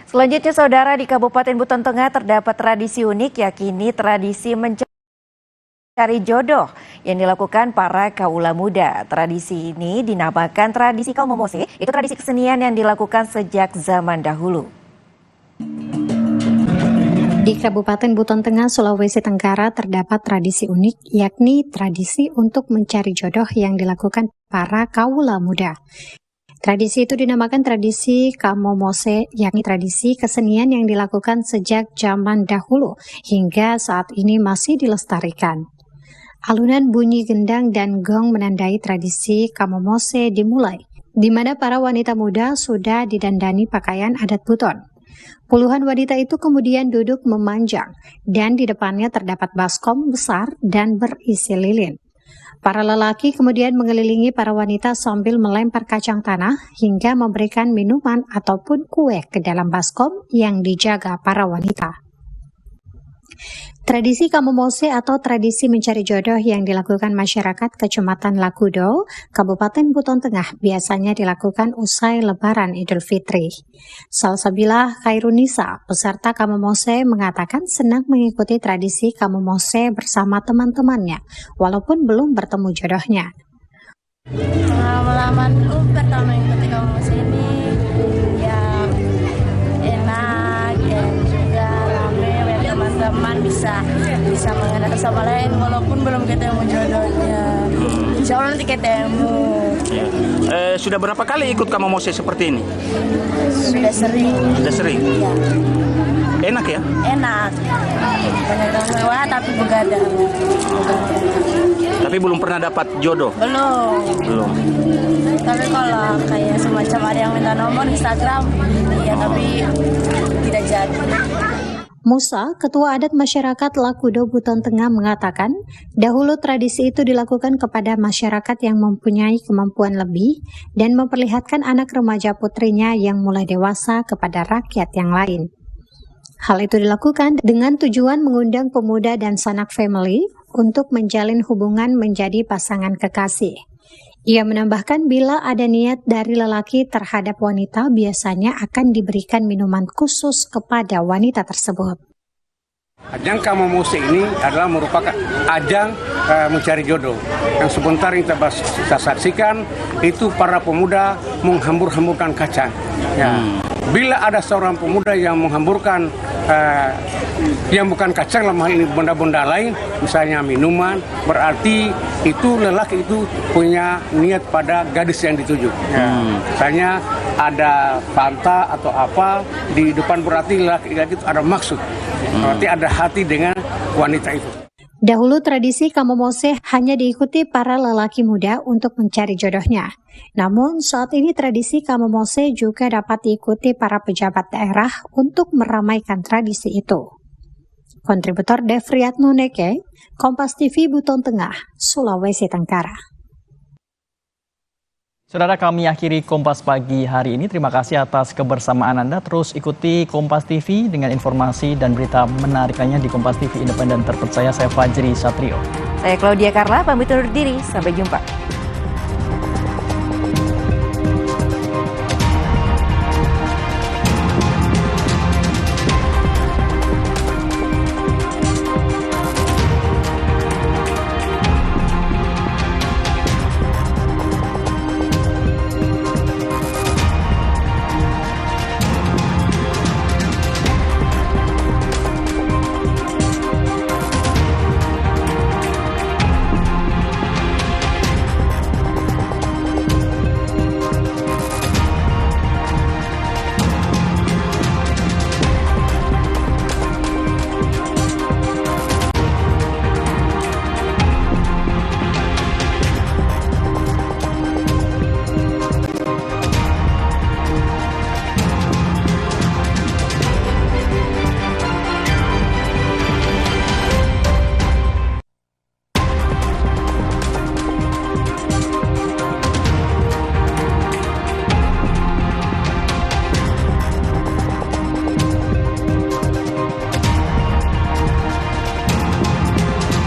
Selanjutnya, saudara, di Kabupaten Buton Tengah terdapat tradisi unik, yakni tradisi mencari jodoh yang dilakukan para kaula muda. Tradisi ini dinamakan tradisi kaum momose, itu tradisi kesenian yang dilakukan sejak zaman dahulu. Di Kabupaten Buton Tengah, Sulawesi Tenggara terdapat tradisi unik, yakni tradisi untuk mencari jodoh yang dilakukan para kaula muda. Tradisi itu dinamakan tradisi Kamomose, yakni tradisi kesenian yang dilakukan sejak zaman dahulu hingga saat ini masih dilestarikan. Alunan bunyi gendang dan gong menandai tradisi Kamomose dimulai, di mana para wanita muda sudah didandani pakaian adat Buton. Puluhan wanita itu kemudian duduk memanjang, dan di depannya terdapat baskom besar dan berisi lilin. Para lelaki kemudian mengelilingi para wanita sambil melempar kacang tanah hingga memberikan minuman ataupun kue ke dalam baskom yang dijaga para wanita. Tradisi Kamomose atau tradisi mencari jodoh yang dilakukan masyarakat Kecamatan Lakudo, Kabupaten Buton Tengah biasanya dilakukan usai Lebaran Idul Fitri. Salsabila Khairunisa, peserta Kamomose, mengatakan senang mengikuti tradisi Kamomose bersama teman-temannya, walaupun belum bertemu jodohnya. Pengalaman pertama mengikuti Kamomose ini ya enak, ya juga rame, teman-teman bisa mengenal sama lain walaupun belum ketemu jodohnya. Insya Allah nanti ketemu. Sudah berapa kali ikut Kamomose seperti ini? Sudah sering. Sudah sering? Iya. Enak ya? Enak. Banyak orang mewah tapi begadang. Tapi belum pernah dapat jodoh? Belum. Tapi kalau kayak semacam ada yang minta nomor Instagram, ya tapi tidak jadi. Musa, Ketua Adat Masyarakat Lakudo Buton Tengah, mengatakan dahulu tradisi itu dilakukan kepada masyarakat yang mempunyai kemampuan lebih dan memperlihatkan anak remaja putrinya yang mulai dewasa kepada rakyat yang lain. Hal itu dilakukan dengan tujuan mengundang pemuda dan sanak family untuk menjalin hubungan menjadi pasangan kekasih. Ia menambahkan bila ada niat dari lelaki terhadap wanita, biasanya akan diberikan minuman khusus kepada wanita tersebut. Ajang Kamomose ini adalah merupakan ajang mencari jodoh. Yang sebentar kita saksikan itu para pemuda menghambur-hamburkan kacang. Ya. Bila ada seorang pemuda yang menghamburkan yang bukan kacang, dalam hal ini benda-benda lain, misalnya minuman, berarti itu lelaki itu punya niat pada gadis yang dituju. Misalnya ada panta atau apa di depan, berarti lelaki itu ada maksud, berarti ada hati dengan wanita itu. Dahulu tradisi Kamomose hanya diikuti para lelaki muda untuk mencari jodohnya. Namun saat ini tradisi Kamomose juga dapat diikuti para pejabat daerah untuk meramaikan tradisi itu. Kontributor Devriatno Neke, Kompas TV Buton Tengah, Sulawesi Tenggara. Saudara, kami akhiri Kompas Pagi hari ini. Terima kasih atas kebersamaan Anda. Terus ikuti Kompas TV dengan informasi dan berita menarik lainnya di Kompas TV Independen Terpercaya. Saya Fajri Satrio. Saya Claudia Carla, pamit undur diri. Sampai jumpa.